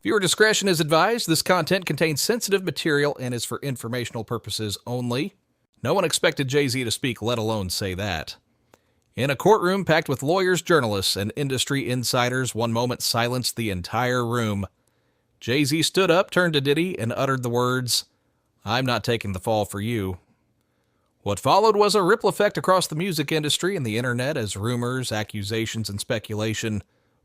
Viewer discretion is advised. This content contains sensitive material and is for informational purposes only. No one expected Jay-Z to speak, let alone say that. In a courtroom packed with lawyers, journalists, and industry insiders, one moment silenced the entire room. Jay-Z stood up, turned to Diddy, and uttered the words, "I'm not taking the fall for you." What followed was a ripple effect across the music industry and the internet as rumors, accusations, and speculation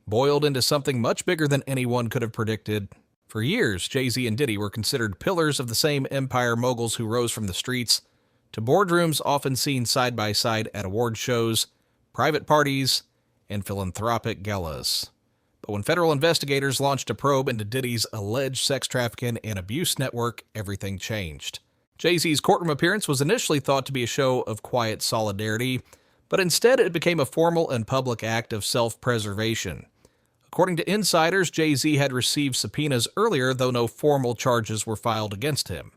boiled into something much bigger than anyone could have predicted. For years, Jay-Z and Diddy were considered pillars of the same empire moguls who rose from the streets to boardrooms often seen side by side at award shows, private parties, and philanthropic galas. But when federal investigators launched a probe into Diddy's alleged sex trafficking and abuse network, everything changed. Jay-Z's courtroom appearance was initially thought to be a show of quiet solidarity, but instead it became a formal and public act of self-preservation. According to insiders, Jay-Z had received subpoenas earlier, though no formal charges were filed against him.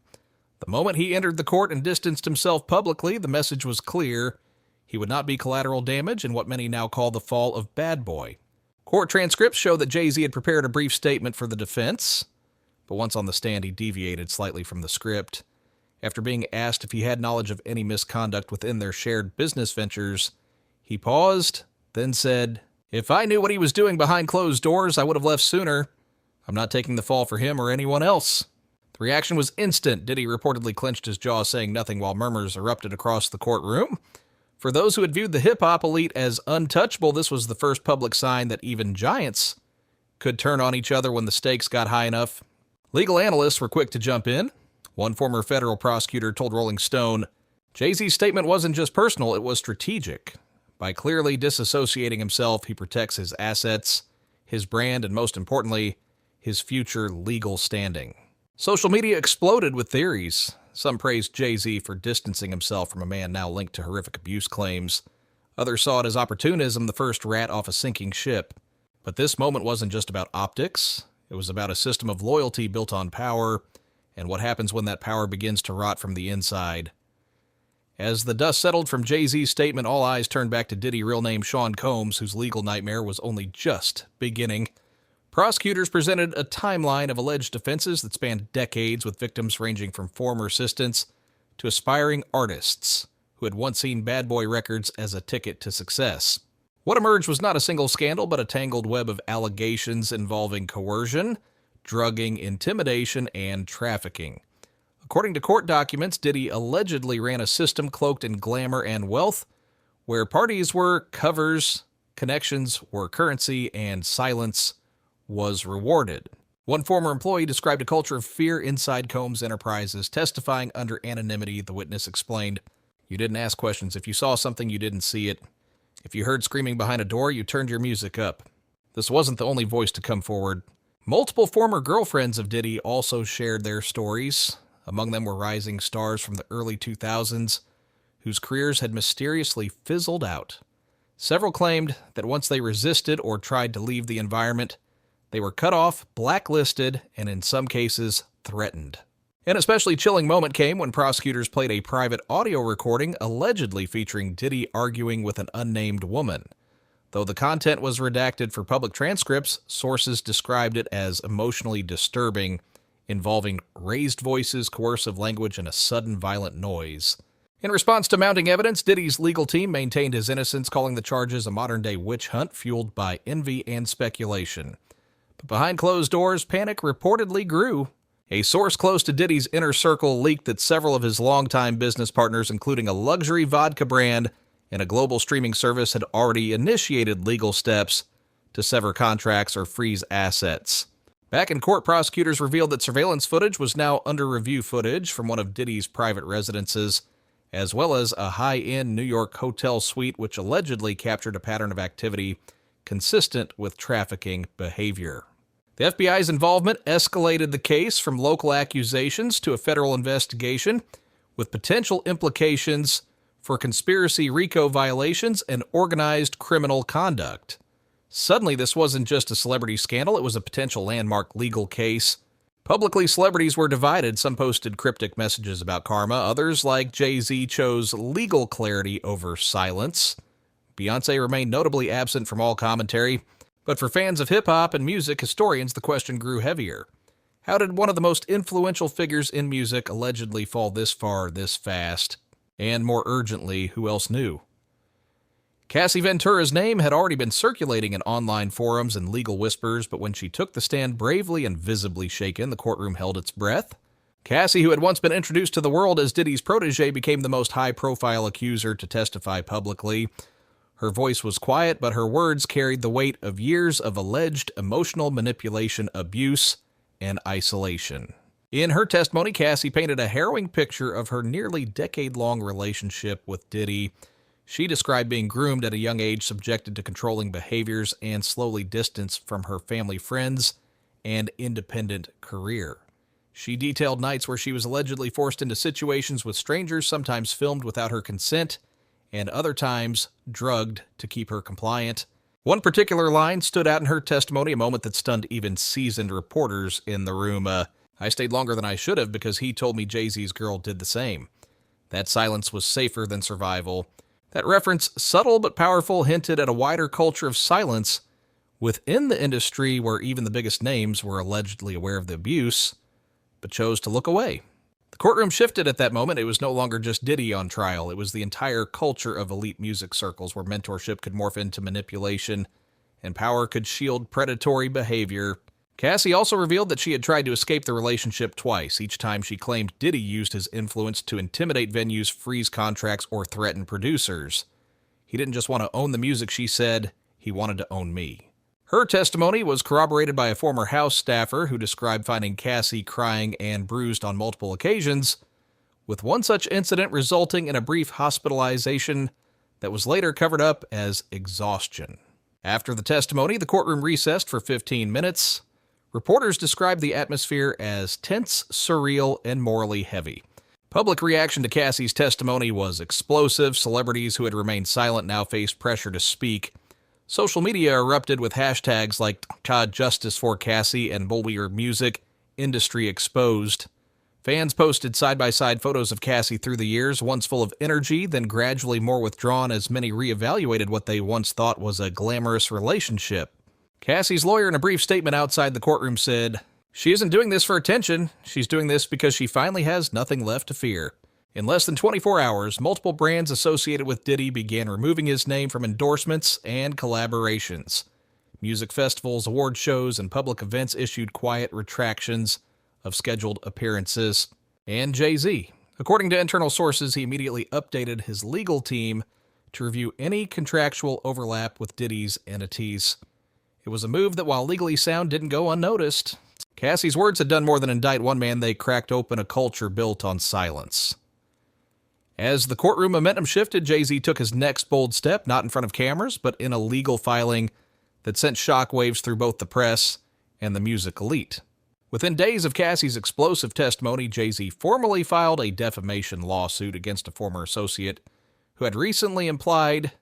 The moment he entered the court and distanced himself publicly, the message was clear. He would not be collateral damage in what many now call the fall of Bad Boy. Court transcripts show that Jay-Z had prepared a brief statement for the defense, but once on the stand he deviated slightly from the script. After being asked if he had knowledge of any misconduct within their shared business ventures, he paused, then said, "If I knew what he was doing behind closed doors, I would have left sooner. I'm not taking the fall for him or anyone else." The reaction was instant. Diddy reportedly clenched his jaw, saying nothing while murmurs erupted across the courtroom. For those who had viewed the hip-hop elite as untouchable, this was the first public sign that even giants could turn on each other when the stakes got high enough. Legal analysts were quick to jump in. One former federal prosecutor told Rolling Stone, "Jay-Z's statement wasn't just personal, it was strategic. By clearly disassociating himself, he protects his assets, his brand, and most importantly, his future legal standing." Social media exploded with theories. Some praised Jay-Z for distancing himself from a man now linked to horrific abuse claims. Others saw it as opportunism, the first rat off a sinking ship. But this moment wasn't just about optics. It was about a system of loyalty built on power, and what happens when that power begins to rot from the inside. As the dust settled from Jay-Z's statement, all eyes turned back to Diddy, real name Sean Combs, whose legal nightmare was only just beginning. Prosecutors presented a timeline of alleged offenses that spanned decades, with victims ranging from former assistants to aspiring artists who had once seen Bad Boy Records as a ticket to success. What emerged was not a single scandal, but a tangled web of allegations involving coercion, drugging, intimidation, and trafficking. According to court documents, Diddy allegedly ran a system cloaked in glamour and wealth, where parties were covers, connections were currency, and silence was rewarded. One former employee described a culture of fear inside Combs Enterprises. Testifying under anonymity, the witness explained, "You didn't ask questions. If you saw something, you didn't see it. If you heard screaming behind a door, you turned your music up." This wasn't the only voice to come forward. Multiple former girlfriends of Diddy also shared their stories. Among them were rising stars from the early 2000s, whose careers had mysteriously fizzled out. Several claimed that once they resisted or tried to leave the environment, they were cut off, blacklisted, and in some cases, threatened. An especially chilling moment came when prosecutors played a private audio recording allegedly featuring Diddy arguing with an unnamed woman. Though the content was redacted for public transcripts, sources described it as emotionally disturbing, involving raised voices, coercive language, and a sudden violent noise. In response to mounting evidence, Diddy's legal team maintained his innocence, calling the charges a modern-day witch hunt fueled by envy and speculation. But behind closed doors, panic reportedly grew. A source close to Diddy's inner circle leaked that several of his longtime business partners, including a luxury vodka brand and a global streaming service, had already initiated legal steps to sever contracts or freeze assets. Back in court, prosecutors revealed that surveillance footage was now under review footage from one of Diddy's private residences, as well as a high-end New York hotel suite which allegedly captured a pattern of activity consistent with trafficking behavior. The FBI's involvement escalated the case from local accusations to a federal investigation, with potential implications for conspiracy RICO violations and organized criminal conduct. Suddenly, this wasn't just a celebrity scandal, it was a potential landmark legal case. Publicly, celebrities were divided. Some posted cryptic messages about karma. Others, like Jay-Z, chose legal clarity over silence. Beyoncé remained notably absent from all commentary. But for fans of hip-hop and music historians, the question grew heavier. How did one of the most influential figures in music allegedly fall this far, this fast? And more urgently, who else knew? Cassie Ventura's name had already been circulating in online forums and legal whispers, but when she took the stand bravely and visibly shaken, the courtroom held its breath. Cassie, who had once been introduced to the world as Diddy's protege, became the most high-profile accuser to testify publicly. Her voice was quiet, but her words carried the weight of years of alleged emotional manipulation, abuse, and isolation. In her testimony, Cassie painted a harrowing picture of her nearly decade-long relationship with Diddy. She described being groomed at a young age, subjected to controlling behaviors, and slowly distanced from her family, friends, and independent career. She detailed nights where she was allegedly forced into situations with strangers, sometimes filmed without her consent, and other times drugged to keep her compliant. One particular line stood out in her testimony, a moment that stunned even seasoned reporters in the room. I stayed longer than I should have because he told me Jayz's girl did the same. That silence was safer than survival. That reference, subtle but powerful, hinted at a wider culture of silence within the industry where even the biggest names were allegedly aware of the abuse, but chose to look away. The courtroom shifted at that moment. It was no longer just Diddy on trial. It was the entire culture of elite music circles where mentorship could morph into manipulation and power could shield predatory behavior. Cassie also revealed that she had tried to escape the relationship twice. Each time she claimed Diddy used his influence to intimidate venues, freeze contracts, or threaten producers. He didn't just want to own the music, she said. He wanted to own me. Her testimony was corroborated by a former House staffer who described finding Cassie crying and bruised on multiple occasions, with one such incident resulting in a brief hospitalization that was later covered up as exhaustion. After the testimony, the courtroom recessed for 15 minutes. Reporters described the atmosphere as tense, surreal, and morally heavy. Public reaction to Cassie's testimony was explosive. Celebrities who had remained silent now faced pressure to speak. Social media erupted with hashtags like #Justice for Cassie and Bullier Music Industry Exposed. Fans posted side-by-side photos of Cassie through the years, once full of energy, then gradually more withdrawn as many reevaluated what they once thought was a glamorous relationship. Cassie's lawyer, in a brief statement outside the courtroom, said, "She isn't doing this for attention. She's doing this because she finally has nothing left to fear." In less than 24 hours, multiple brands associated with Diddy began removing his name from endorsements and collaborations. Music festivals, award shows, and public events issued quiet retractions of scheduled appearances. And Jayz. According to internal sources, he immediately updated his legal team to review any contractual overlap with Diddy's entities. It was a move that, while legally sound, didn't go unnoticed. Cassie's words had done more than indict one man. They cracked open a culture built on silence. As the courtroom momentum shifted, Jayz took his next bold step, not in front of cameras, but in a legal filing that sent shockwaves through both the press and the music elite. Within days of Cassie's explosive testimony, Jayz formally filed a defamation lawsuit against a former associate who had recently implied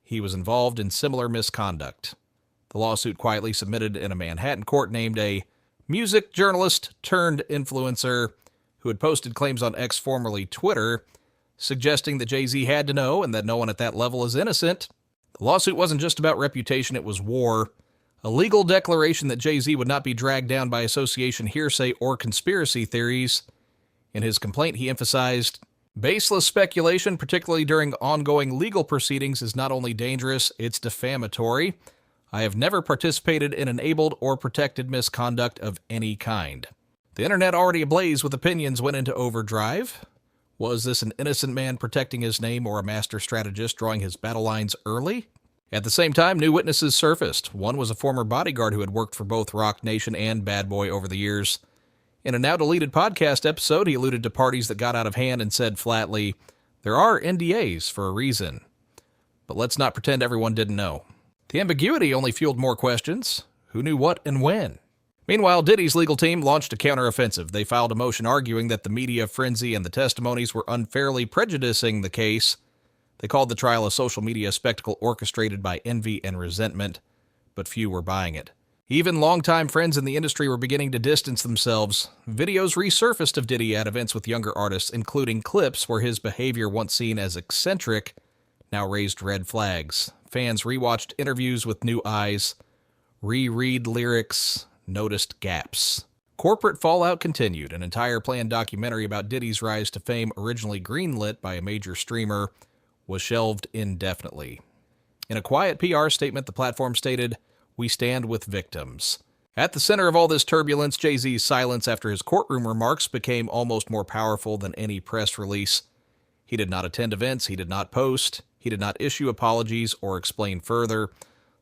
he was involved in similar misconduct. The lawsuit, quietly submitted in a Manhattan court, named a music journalist turned influencer who had posted claims on X, formerly Twitter, suggesting that Jayz had to know and that no one at that level is innocent. The lawsuit wasn't just about reputation, it was war. A legal declaration that Jayz would not be dragged down by association, hearsay, or conspiracy theories. In his complaint, he emphasized, "Baseless speculation, particularly during ongoing legal proceedings, is not only dangerous, it's defamatory. I have never participated in enabled or protected misconduct of any kind." The internet, already ablaze with opinions, went into overdrive. Was this an innocent man protecting his name or a master strategist drawing his battle lines early? At the same time, new witnesses surfaced. One was a former bodyguard who had worked for both Roc Nation and Bad Boy over the years. In a now-deleted podcast episode, he alluded to parties that got out of hand and said flatly, "There are NDAs for a reason. But let's not pretend everyone didn't know." The ambiguity only fueled more questions. Who knew what and when? Meanwhile, Diddy's legal team launched a counteroffensive. They filed a motion arguing that the media frenzy and the testimonies were unfairly prejudicing the case. They called the trial a social media spectacle orchestrated by envy and resentment, but few were buying it. Even longtime friends in the industry were beginning to distance themselves. Videos resurfaced of Diddy at events with younger artists, including clips where his behavior, once seen as eccentric, now raised red flags. Fans rewatched interviews with new eyes. reread lyrics, noticed gaps. Corporate fallout continued. An entire planned documentary about Diddy's rise to fame, originally greenlit by a major streamer, was shelved indefinitely. In a quiet PR statement, the platform stated, "We stand with victims." At the center of all this turbulence, Jay-Z's silence after his courtroom remarks became almost more powerful than any press release. He did not attend events, he did not post, he did not issue apologies or explain further.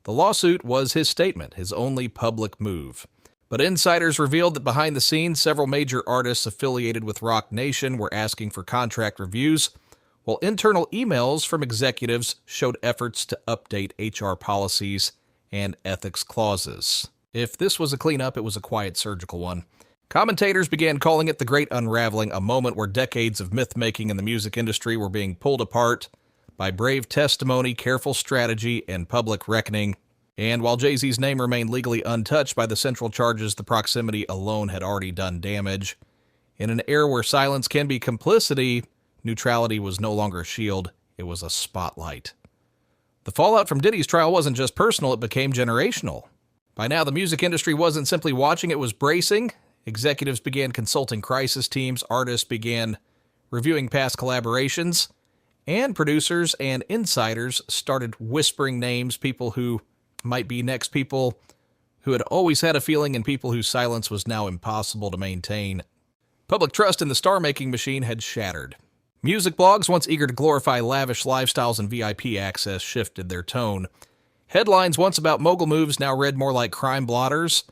The lawsuit was his statement, his only public move. But insiders revealed that behind the scenes, several major artists affiliated with Roc Nation were asking for contract reviews, while internal emails from executives showed efforts to update HR policies and ethics clauses. If this was a cleanup, it was a quiet surgical one. Commentators began calling it the Great Unraveling, a moment where decades of myth-making in the music industry were being pulled apart by brave testimony, careful strategy, and public reckoning. And while Jay-Z's name remained legally untouched by the central charges, the proximity alone had already done damage. In an era where silence can be complicity, neutrality was no longer a shield, it was a spotlight. The fallout from Diddy's trial wasn't just personal, it became generational. By now, the music industry wasn't simply watching, it was bracing. Executives began consulting crisis teams, artists began reviewing past collaborations, and producers and insiders started whispering names, people who might be next, people who had always had a feeling, and people whose silence was now impossible to maintain. Public trust in the star-making machine had shattered. Music blogs, once eager to glorify lavish lifestyles and VIP access, shifted their tone. Headlines once about mogul moves now read more like crime blotters.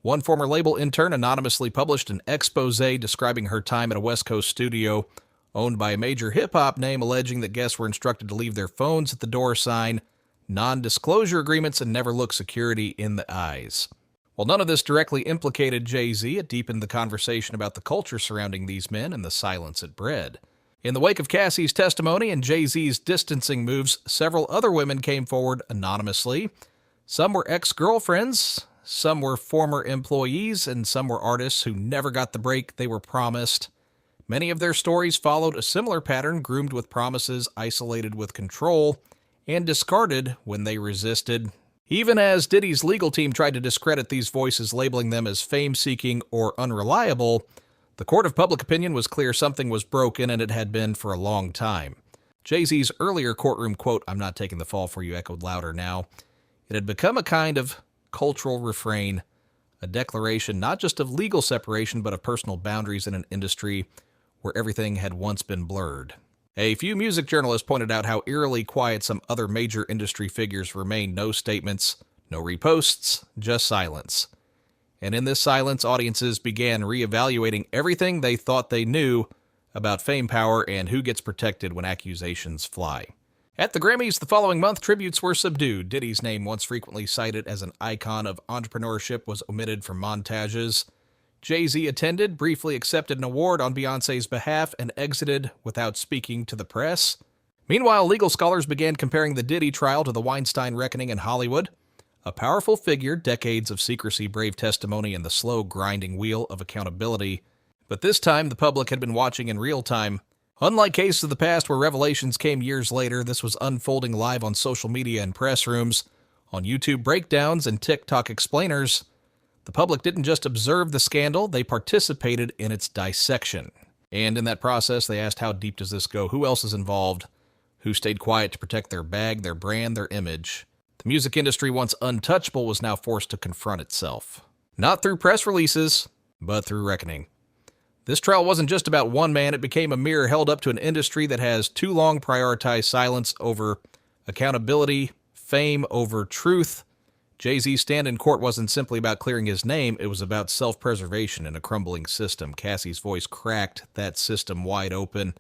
One former label intern anonymously published an expose describing her time at a West Coast studio owned by a major hip-hop name, alleging that guests were instructed to leave their phones at the door sign, non-disclosure agreements, and never look security in the eyes. While none of this directly implicated Jay-Z, it deepened the conversation about the culture surrounding these men and the silence it bred. In the wake of Cassie's testimony and Jay-Z's distancing moves, several other women came forward anonymously. Some were ex-girlfriends, some were former employees, and some were artists who never got the break they were promised. Many of their stories followed a similar pattern, groomed with promises, isolated with control, and discarded when they resisted. Even as Diddy's legal team tried to discredit these voices, labeling them as fame-seeking or unreliable, the court of public opinion was clear something was broken, and it had been for a long time. Jay-Z's earlier courtroom quote, "I'm not taking the fall for you," echoed louder now. It had become a kind of cultural refrain, a declaration not just of legal separation, but of personal boundaries in an industry where everything had once been blurred. A few music journalists pointed out how eerily quiet some other major industry figures remained. No statements, no reposts, just silence. And in this silence, audiences began reevaluating everything they thought they knew about fame power and who gets protected when accusations fly. At the Grammys the following month, tributes were subdued. Diddy's name, once frequently cited as an icon of entrepreneurship, was omitted from montages. Jay-Z attended, briefly accepted an award on Beyoncé's behalf, and exited without speaking to the press. Meanwhile, legal scholars began comparing the Diddy trial to the Weinstein reckoning in Hollywood. A powerful figure, decades of secrecy, brave testimony, and the slow grinding wheel of accountability. But this time, the public had been watching in real time. Unlike cases of the past where revelations came years later, this was unfolding live on social media and press rooms, on YouTube breakdowns and TikTok explainers. The public didn't just observe the scandal, they participated in its dissection. And in that process, they asked, how deep does this go? Who else is involved? Who stayed quiet to protect their bag, their brand, their image? The music industry, once untouchable, was now forced to confront itself. Not through press releases, but through reckoning. This trial wasn't just about one man, it became a mirror held up to an industry that has too long prioritized silence over accountability, fame over truth. Jay-Z's stand in court wasn't simply about clearing his name, it was about self-preservation in a crumbling system. Cassie's voice cracked that system wide open,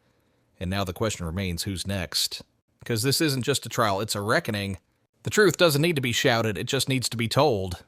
and now the question remains, who's next? Because this isn't just a trial, it's a reckoning. The truth doesn't need to be shouted, it just needs to be told.